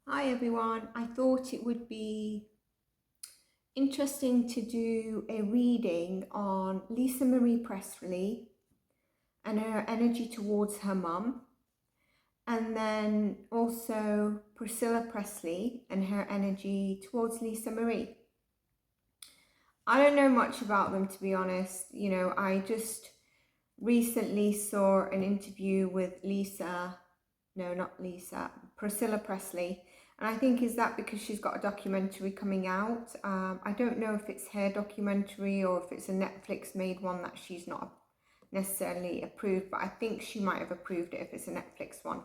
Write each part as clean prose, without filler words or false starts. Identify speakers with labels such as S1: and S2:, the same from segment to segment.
S1: Hi everyone. I thought it would be interesting to do a reading on Lisa Marie Presley and her energy towards her mum, and then also Priscilla Presley and her energy towards Lisa Marie. I don't know much about them, to be honest. I just recently saw an interview with Priscilla Presley. And I think, is that because she's got a documentary coming out? I don't know if it's her documentary or if it's a Netflix made one that she's not necessarily approved, but I think she might have approved it if it's a Netflix one.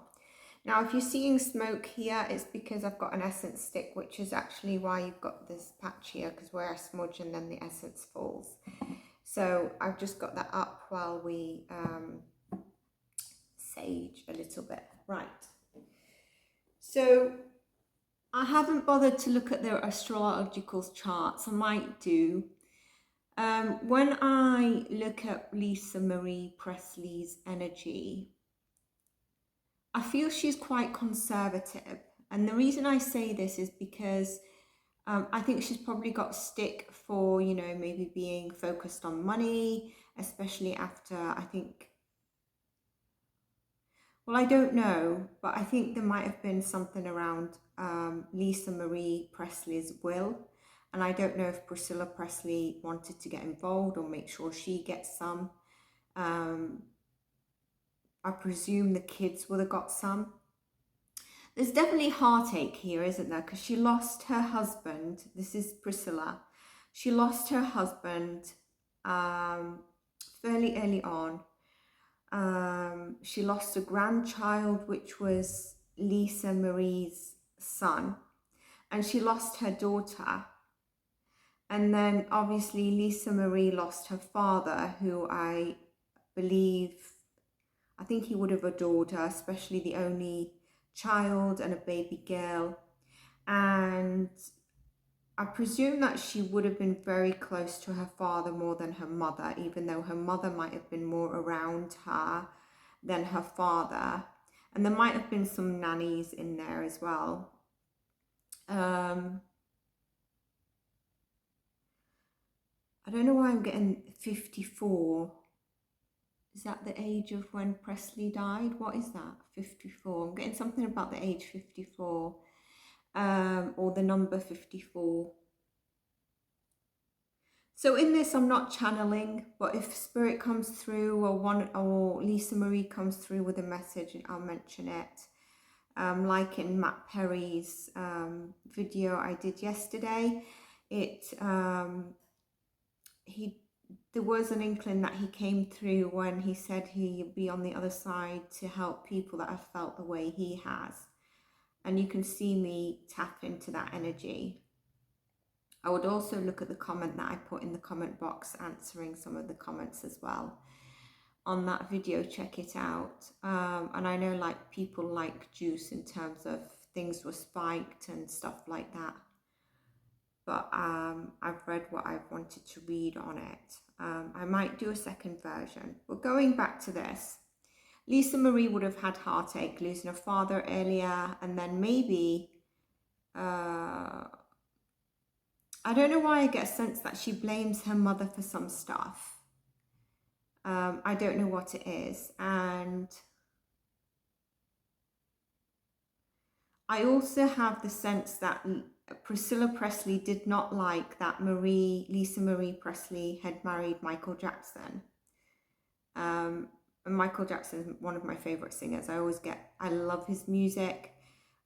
S1: Now, if you're seeing smoke here, it's because I've got an essence stick, which is actually why you've got this patch here, because where I smudge and then the essence falls. So I've just got that up while we sage a little bit. Right. So I haven't bothered to look at their astrological charts. I might do. When I look at Lisa Marie Presley's energy, I feel she's quite conservative. And the reason I say this is because I think she's probably got stick for, maybe being focused on money, especially after, well, I don't know, but I think there might have been something around Lisa Marie Presley's will. And I don't know if Priscilla Presley wanted to get involved or make sure she gets some. I presume the kids would have got some. There's definitely heartache here, isn't there? Because she lost her husband. This is Priscilla. She lost her husband fairly early on. She lost a grandchild, which was Lisa Marie's son, and she lost her daughter. And then obviously Lisa Marie lost her father, who I think he would have adored her, especially the only child and a baby girl. And I presume that she would have been very close to her father more than her mother, even though her mother might have been more around her than her father. And there might have been some nannies in there as well. I don't know why I'm getting 54. Is that the age of when Presley died? What is that? 54. I'm getting something about the age 54, or the number 54. So in this, I'm not channeling, but if Spirit comes through or Lisa Marie comes through with a message, I'll mention it. Like in Matt Perry's video I did yesterday, there was an inkling that he came through when he said he'd be on the other side to help people that have felt the way he has. And you can see me tap into that energy. I would also look at the comment that I put in the comment box, answering some of the comments as well on that video. Check it out. And I know like people like juice in terms of things were spiked and stuff like that. But I've read what I've wanted to read on it. I might do a second version. But going back to this, Lisa Marie would have had heartache, losing her father earlier, and then maybe I don't know why I get a sense that she blames her mother for some stuff. I don't know what it is. And I also have the sense that Priscilla Presley did not like that Lisa Marie Presley had married Michael Jackson. And Michael Jackson is one of my favorite singers. I love his music.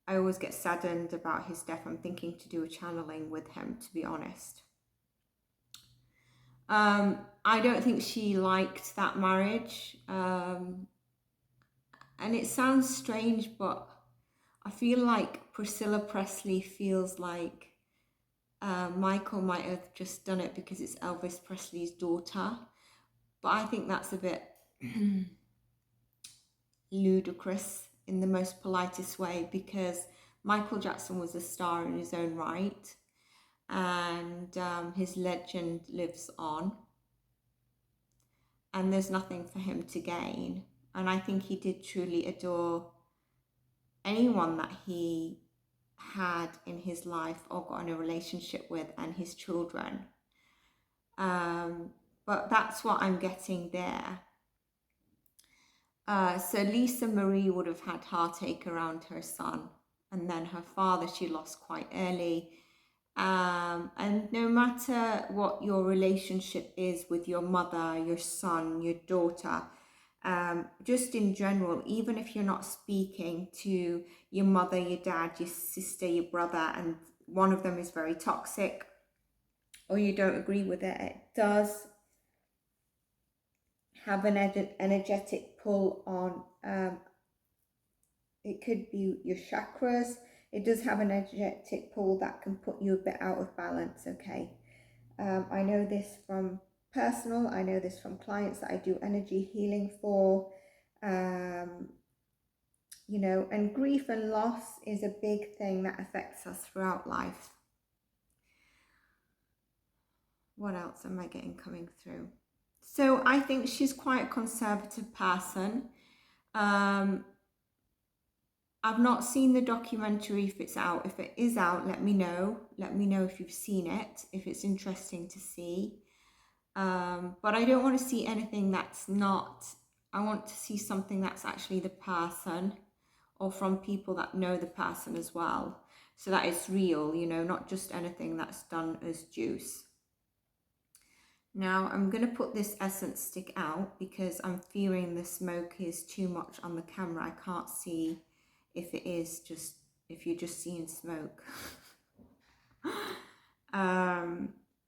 S1: I always get saddened about his death. I'm thinking to do a channeling with him, to be honest. I don't think she liked that marriage. And it sounds strange, but I feel like Priscilla Presley feels like Michael might have just done it because it's Elvis Presley's daughter. But I think that's a bit ludicrous in the most politest way, because Michael Jackson was a star in his own right, and his legend lives on, and there's nothing for him to gain. And I think he did truly adore anyone that he had in his life or got in a relationship with, and his children. But that's what I'm getting there. So Lisa Marie would have had heartache around her son, and then her father she lost quite early. And no matter what your relationship is with your mother, your son, your daughter, just in general, even if you're not speaking to your mother, your dad, your sister, your brother, and one of them is very toxic, or you don't agree with it, it does have an energetic pull on, it could be your chakras. It does have an energetic pull that can put you a bit out of balance, okay? I know this from personal, I know this from clients that I do energy healing for, you know, and grief and loss is a big thing that affects us throughout life. What else am I getting coming through? So I think she's quite a conservative person. I've not seen the documentary if it's out. If it is out, let me know. Let me know if you've seen it, if it's interesting to see. But I don't want to see anything that's not, I want to see something that's actually the person, or from people that know the person as well. So that it's real, you know, not just anything that's done as juice. Now I'm going to put this essence stick out because I'm fearing the smoke is too much on the camera. I can't see if it is just, if you're just seeing smoke.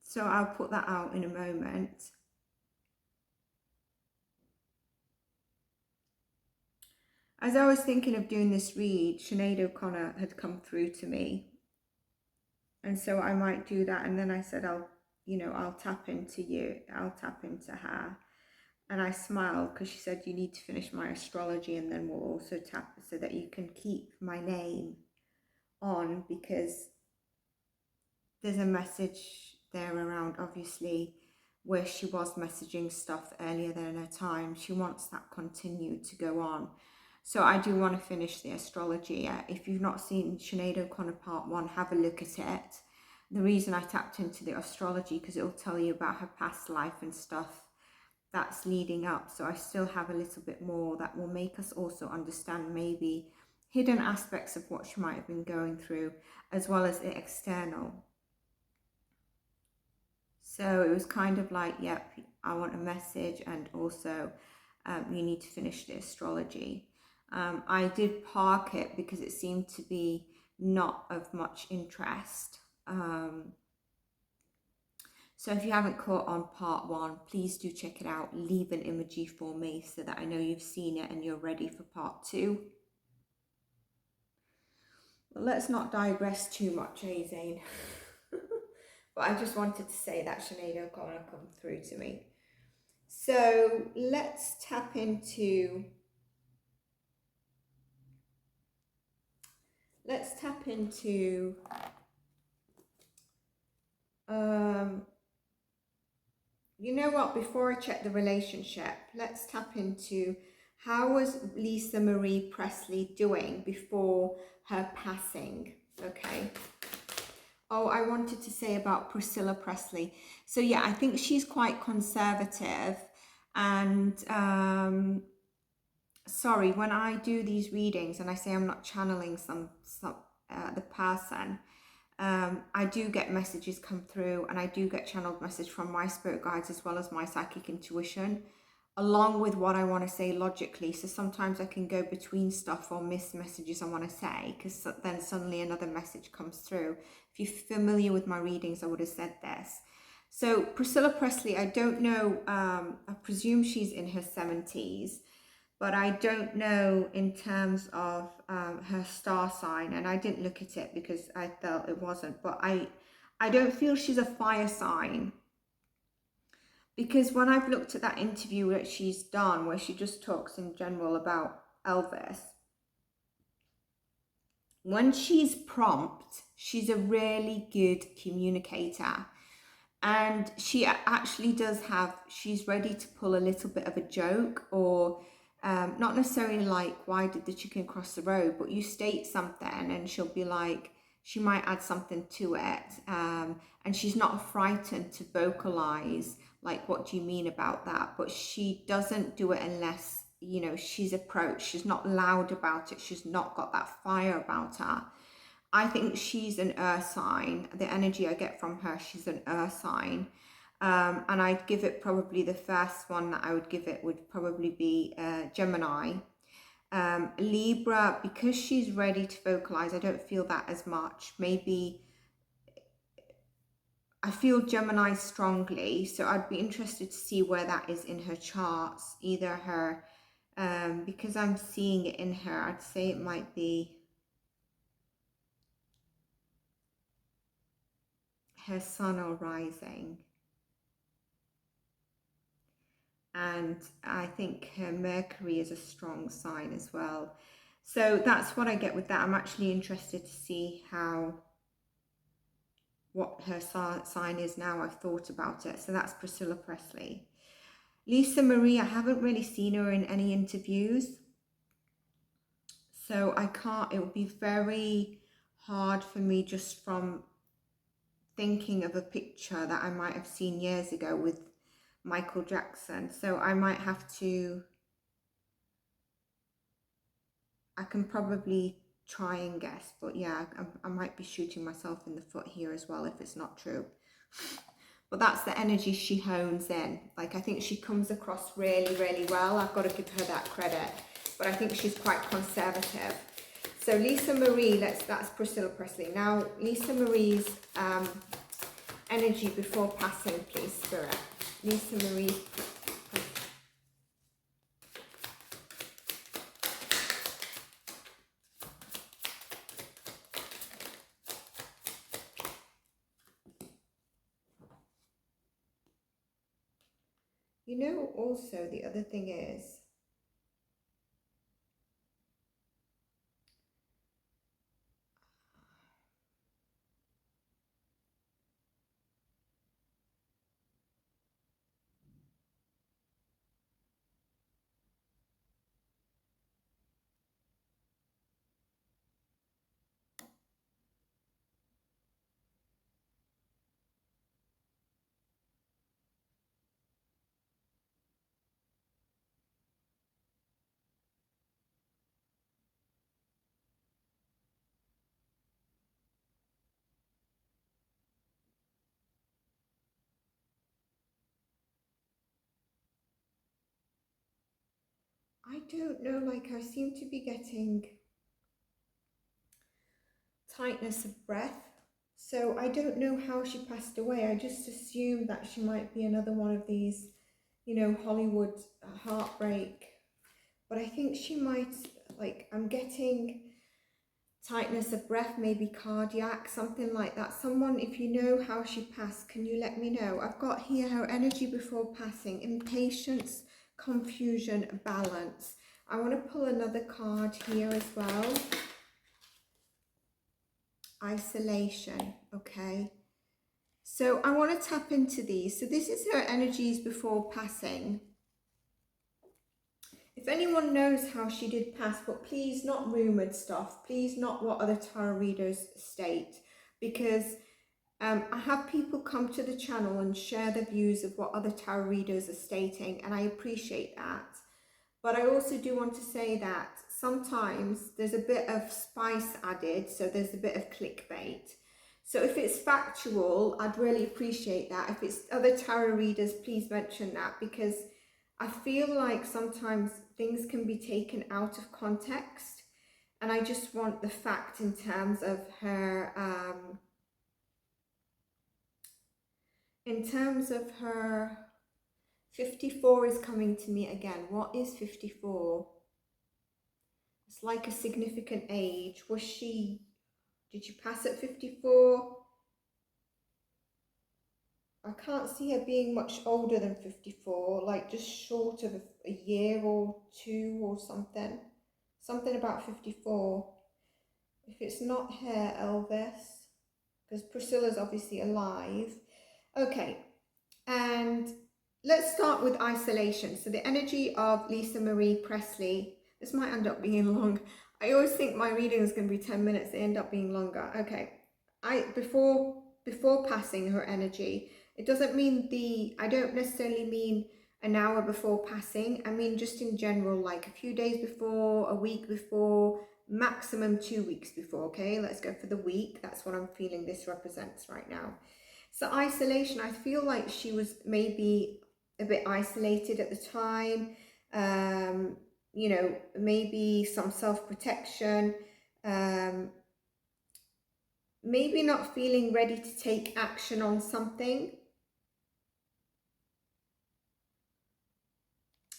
S1: So I'll put that out in a moment. As I was thinking of doing this read, Sinead O'Connor had come through to me. And so I might do that. And then I said, I'll tap into you. I'll tap into her. And I smiled because she said, you need to finish my astrology and then we'll also tap so that you can keep my name on, because there's a message there around, obviously, where she was messaging stuff earlier than in her time. She wants that continued to go on. So I do want to finish the astrology. If you've not seen Sinead O'Connor part 1, have a look at it. The reason I tapped into the astrology, because it will tell you about her past life and stuff that's leading up. So I still have a little bit more that will make us also understand maybe hidden aspects of what she might have been going through, as well as the external. So it was kind of like, yep, I want a message, and also you need to finish the astrology. I did park it because it seemed to be not of much interest. So if you haven't caught on part 1, please do check it out. Leave an emoji for me so that I know you've seen it and you're ready for part 2. But let's not digress too much, Zain? But I just wanted to say that Sinead O'Connor come through to me. So let's tap into you know what, before I check the relationship, let's tap into how was Lisa Marie Presley doing before her passing, okay? Oh, I wanted to say about Priscilla Presley. So yeah, I think she's quite conservative, and sorry, when I do these readings and I say I'm not channeling the person, I do get messages come through, and I do get channeled message from my spirit guides as well as my psychic intuition, along with what I want to say logically. So sometimes I can go between stuff or miss messages I want to say, because then suddenly another message comes through. If you're familiar with my readings, I would have said this. So Priscilla Presley, I don't know, I presume she's in her 70s. But I don't know in terms of her star sign, and I didn't look at it because I felt it wasn't, but I don't feel she's a fire sign, because when I've looked at that interview that she's done where she just talks in general about Elvis, when she's prompt, she's a really good communicator, and she actually does have, she's ready to pull a little bit of a joke, or not necessarily like, why did the chicken cross the road, but you state something and she'll be like, she might add something to it. And she's not frightened to vocalize, like, what do you mean about that? But she doesn't do it unless, you know, she's approached. She's not loud about it. She's not got that fire about her. I think she's an earth sign. The energy I get from her, she's an earth sign. And I'd give it probably, the first one that I would give it would probably be Gemini. Libra, because she's ready to vocalize, I don't feel that as much. Maybe I feel Gemini strongly, so I'd be interested to see where that is in her charts. Either her, because I'm seeing it in her, I'd say it might be her sun or rising. And I think her Mercury is a strong sign as well. So that's what I get with that. I'm actually interested to see what her sign is now. I've thought about it. So that's Priscilla Presley. Lisa Marie, I haven't really seen her in any interviews. So I can't, it would be very hard for me just from thinking of a picture that I might have seen years ago with Michael Jackson. So I might have to, I can probably try and guess, but yeah, I might be shooting myself in the foot here as well if it's not true. But that's the energy she hones in. Like, I think she comes across really, really well. I've got to give her that credit. But I think she's quite conservative. So Lisa Marie, that's Priscilla Presley. Now, Lisa Marie's energy before passing, please, Spirit. Lisa Marie. You know, also the other thing is, I don't know, like, I seem to be getting tightness of breath. So I don't know how she passed away. I just assumed that she might be another one of these, you know, Hollywood heartbreak. But I think she might, like, I'm getting tightness of breath, maybe cardiac, something like that. Someone, if you know how she passed, can you let me know? I've got here her energy before passing: impatience, confusion, balance. I want to pull another card here as well. Isolation. Okay, so I want to tap into these. So this is her energies before passing. If anyone knows how she did pass, but please not rumoured stuff, please not what other tarot readers state, because I have people come to the channel and share their views of what other tarot readers are stating, and I appreciate that. But I also do want to say that sometimes there's a bit of spice added, so there's a bit of clickbait. So if it's factual, I'd really appreciate that. If it's other tarot readers, please mention that, because I feel like sometimes things can be taken out of context, and I just want the fact in terms of her, in terms of her, 54 is coming to me again. What is 54? It's like a significant age. Was she, did you pass at 54? I can't see her being much older than 54, like just short of a year or two or something. Something about 54. If it's not her, Elvis, because Priscilla's obviously alive. Okay, and let's start with isolation. So the energy of Lisa Marie Presley, this might end up being long. I always think my reading is going to be 10 minutes, they end up being longer. Okay, before passing her energy. It doesn't mean I don't necessarily mean an hour before passing. I mean just in general, like a few days before, a week before, maximum 2 weeks before. Okay, let's go for the week. That's what I'm feeling this represents right now. So isolation, I feel like she was maybe a bit isolated at the time. You know, maybe some self-protection, maybe not feeling ready to take action on something.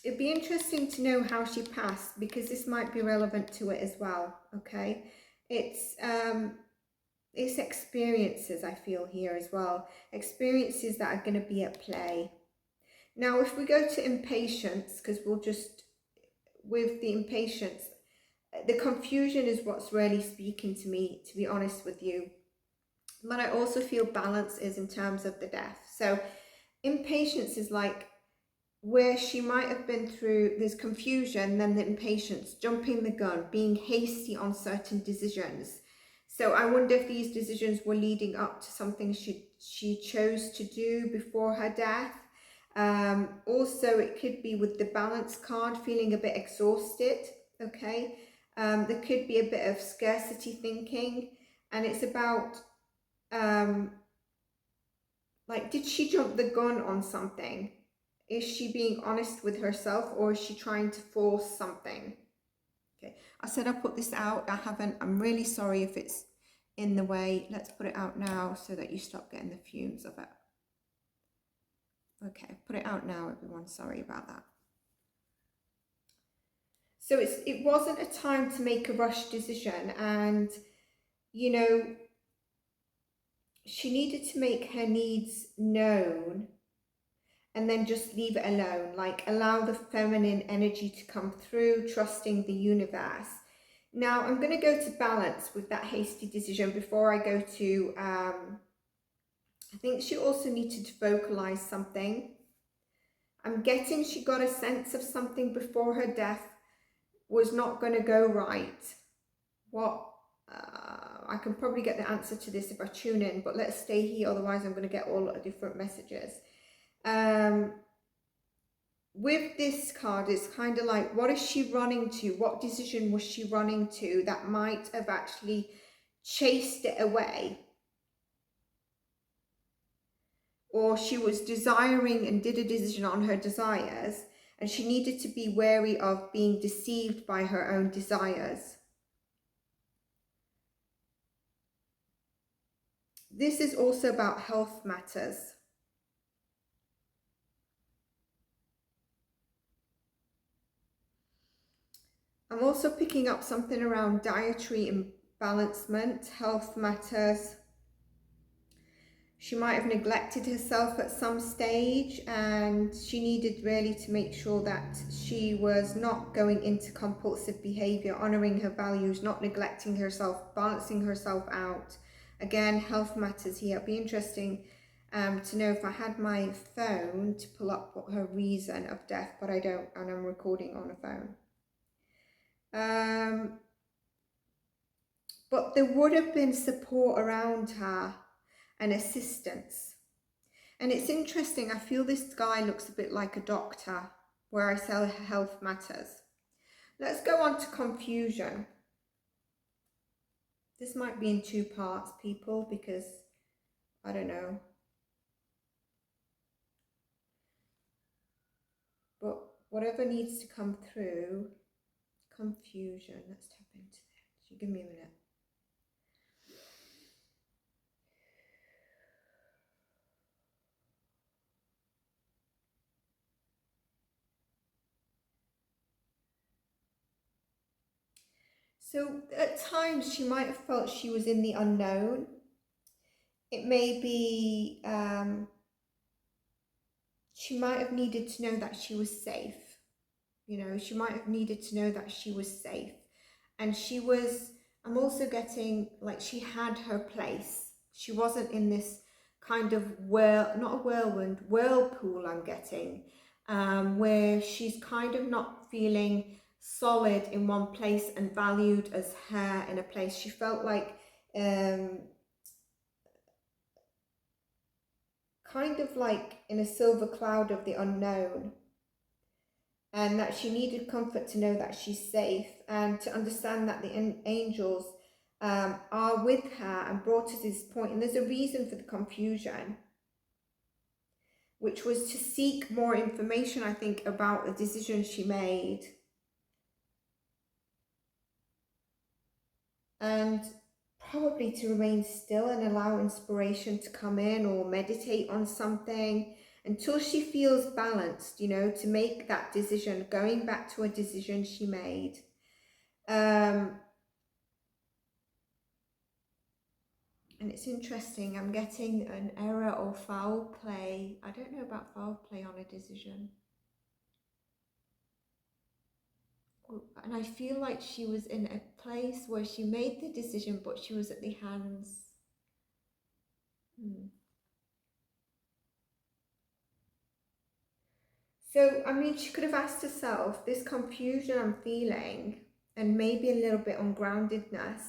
S1: It'd be interesting to know how she passed, because this might be relevant to it as well. Okay, it's experiences I feel here as well, experiences that are going to be at play. Now if we go to impatience, because we'll just, with the impatience, the confusion is what's really speaking to me, to be honest with you. But I also feel balance is in terms of the death. So impatience is like where she might have been through, there's confusion, then the impatience, jumping the gun, being hasty on certain decisions. So I wonder if these decisions were leading up to something she chose to do before her death. Also, it could be with the balance card, feeling a bit exhausted. Okay, there could be a bit of scarcity thinking, and it's about like, did she jump the gun on something? Is she being honest with herself, or is she trying to force something? Okay, I said I'll put this out. I haven't. I'm really sorry if it's in the way. Let's put it out now so that you stop getting the fumes of it. Okay, put it out now, everyone. Sorry about that. So it wasn't a time to make a rush decision, and you know, she needed to make her needs known and then just leave it alone, like allow the feminine energy to come through, trusting the universe. Now I'm going to go to balance with that hasty decision before I go to, I think she also needed to vocalize something. I'm getting she got a sense of something before her death was not going to go right. What? I can probably get the answer to this if I tune in, but let's stay here, otherwise I'm going to get all the different messages. With this card, it's kind of like, what is she running to? What decision was she running to that might have actually chased it away? Or she was desiring and did a decision on her desires, and she needed to be wary of being deceived by her own desires. This is also about health matters. I'm also picking up something around dietary imbalancement, health matters. She might have neglected herself at some stage, and she needed really to make sure that she was not going into compulsive behavior, honoring her values, not neglecting herself, balancing herself out. Again, health matters here. It'd be interesting to know if I had my phone to pull up what her reason of death, but I don't, and I'm recording on a phone. But there would have been support around her and assistance. And it's interesting, I feel this guy looks a bit like a doctor, where I say health matters. Let's go on to confusion. This might be in two parts, people, because I don't know. But whatever needs to come through, confusion, let's tap into that. So give me a minute. So at times she might have felt she was in the unknown. It may be, she might have needed to know that she was safe. You know, she might have needed to know that she was safe. And she was, I'm also getting like she had her place. She wasn't in this kind of not a whirlwind, whirlpool I'm getting, where she's kind of not feeling solid in one place and valued as her in a place. She felt like kind of like in a silver cloud of the unknown, and that she needed comfort to know that she's safe, and to understand that the angels are with her and brought us this point. And there's a reason for the confusion, which was to seek more information, I think, about the decision she made. And probably to remain still and allow inspiration to come in, or meditate on something until she feels balanced, you know, to make that decision, going back to a decision she made. And it's interesting, I'm getting an error or foul play. I don't know about foul play on a decision. And I feel like she was in a place where she made the decision, but she was at the hands. So, I mean, she could have asked herself, this confusion I'm feeling, and maybe a little bit ungroundedness,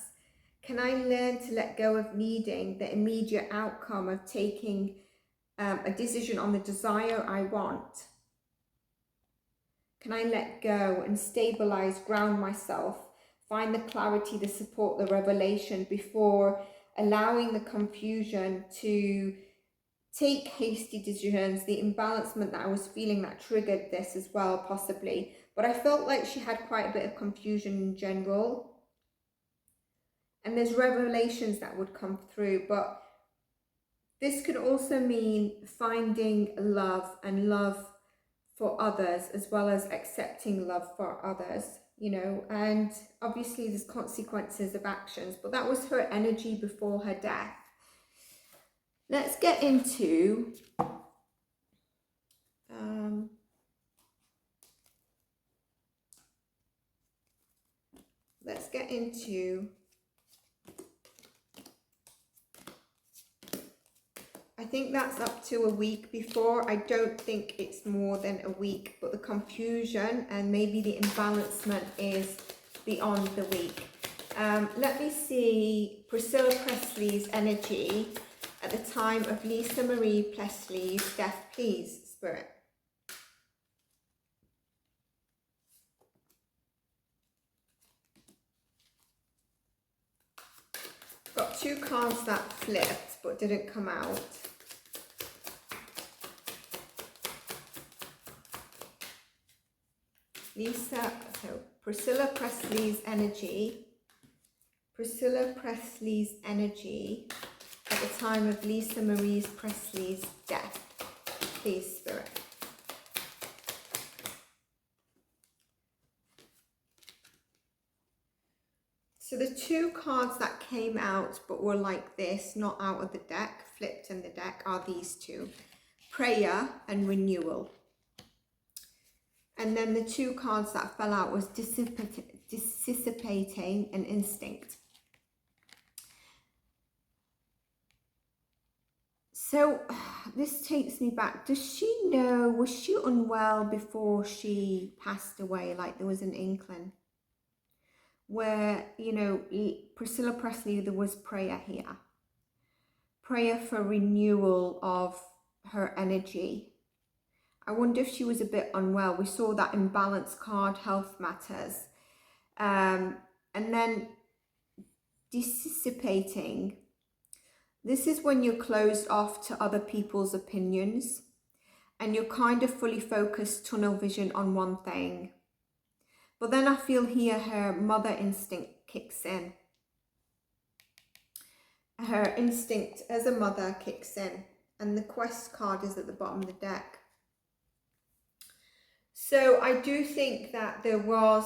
S1: can I learn to let go of needing the immediate outcome of taking a decision on the desire I want? Can I let go and stabilize, ground myself, find the clarity, the support, the revelation before allowing the confusion to take hasty decisions, the imbalancement that I was feeling that triggered this as well, possibly. But I felt like she had quite a bit of confusion in general. And there's revelations that would come through, but this could also mean finding love and love for others, as well as accepting love for others, you know. And obviously there's consequences of actions, but that was her energy before her death. Let's get into I think that's up to a week before. I don't think it's more than a week, but the confusion and maybe the imbalancement is beyond the week. Let me see Priscilla Presley's energy at the time of Lisa Marie Presley's death, please, Spirit. Got two cards that flipped but didn't come out. Priscilla Presley's energy. Priscilla Presley's energy at the time of Lisa Marie Presley's death, please, Spirit. So the two cards that came out but were like this, not out of the deck, flipped in the deck, are these two. Prayer and renewal. And then the two cards that fell out was dissipating and instinct. So this takes me back. Does she know, was she unwell before she passed away? Like there was an inkling where, you know, Priscilla Presley, there was prayer here. Prayer for renewal of her energy. I wonder if she was a bit unwell. We saw that imbalance card, health matters. And then dissipating. This is when you're closed off to other people's opinions and you're kind of fully focused, tunnel vision on one thing. But then I feel here her mother instinct kicks in. Her instinct as a mother kicks in. And the quest card is at the bottom of the deck. So I do think that there was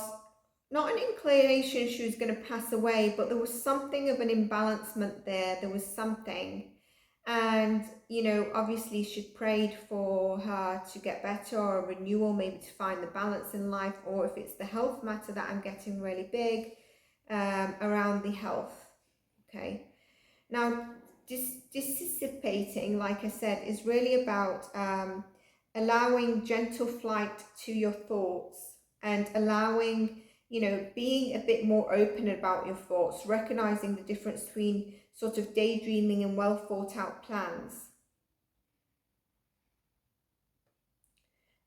S1: not an inclination she was going to pass away, but there was something of an imbalancement there. There was something. And, you know, obviously she prayed for her to get better, or renewal, maybe to find the balance in life, or if it's the health matter that I'm getting really big, around the health. Okay. Now, dissipating, like I said, is really about allowing gentle flight to your thoughts and allowing, you know, being a bit more open about your thoughts, recognizing the difference between sort of daydreaming and well thought out plans.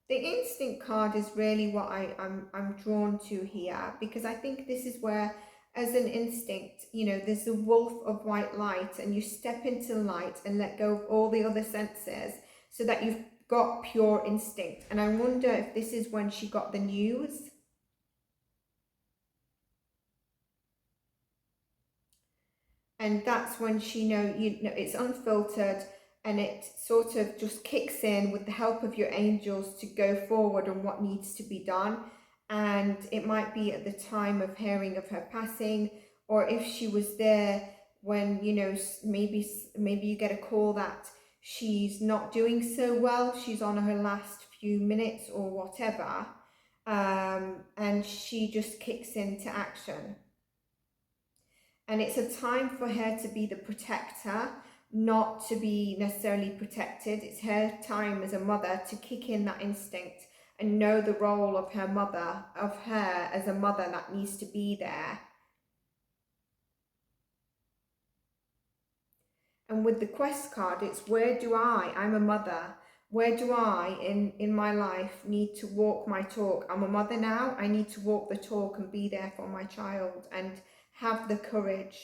S1: The instinct card is really what I'm drawn to here, because I think this is where, as an instinct, you know, there's a wolf of white light, and you step into light and let go of all the other senses so that you've got pure instinct. And I wonder if this is when she got the news. And that's when she you know it's unfiltered, and it sort of just kicks in with the help of your angels to go forward on what needs to be done. And it might be at the time of hearing of her passing, or if she was there when, you know, maybe you get a call that she's not doing so well, she's on her last few minutes or whatever, and she just kicks into action. And it's a time for her to be the protector, not to be necessarily protected. It's her time as a mother to kick in that instinct and know the role of her mother, of her as a mother that needs to be there. And with the quest card, it's where do I'm a mother, where do I in my life need to walk my talk? I'm a mother now, I need to walk the talk and be there for my child and have the courage.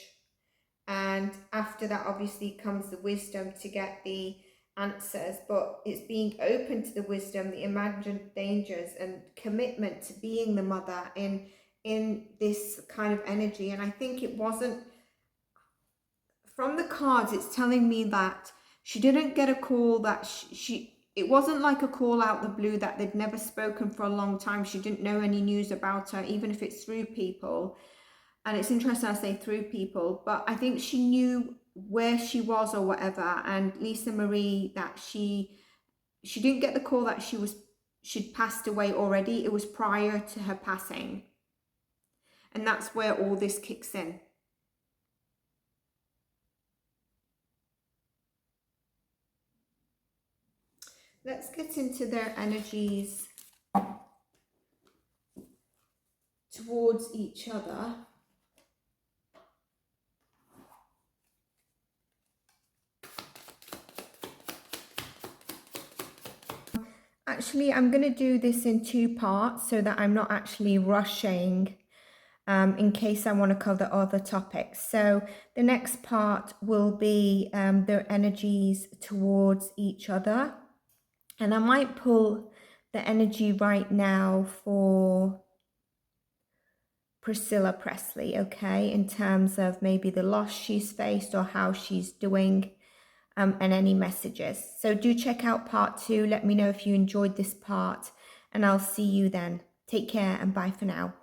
S1: And after that, obviously, comes the wisdom to get the answers, but it's being open to the wisdom, the imagined dangers, and commitment to being the mother in this kind of energy. And I think it wasn't, from the cards, it's telling me that she didn't get a call that it wasn't like a call out the blue that they'd never spoken for a long time. She didn't know any news about her, even if it's through people. And it's interesting I say through people, but I think she knew where she was or whatever. And Lisa Marie, that she didn't get the call that she'd passed away already. It was prior to her passing. And that's where all this kicks in. Let's get into their energies towards each other. Actually, I'm going to do this in two parts so that I'm not actually rushing in case I want to cover other topics. So the next part will be their energies towards each other. And I might pull the energy right now for Priscilla Presley, okay, in terms of maybe the loss she's faced or how she's doing. And any messages. So do check out part 2. Let me know if you enjoyed this part, and I'll see you then. Take care and bye for now.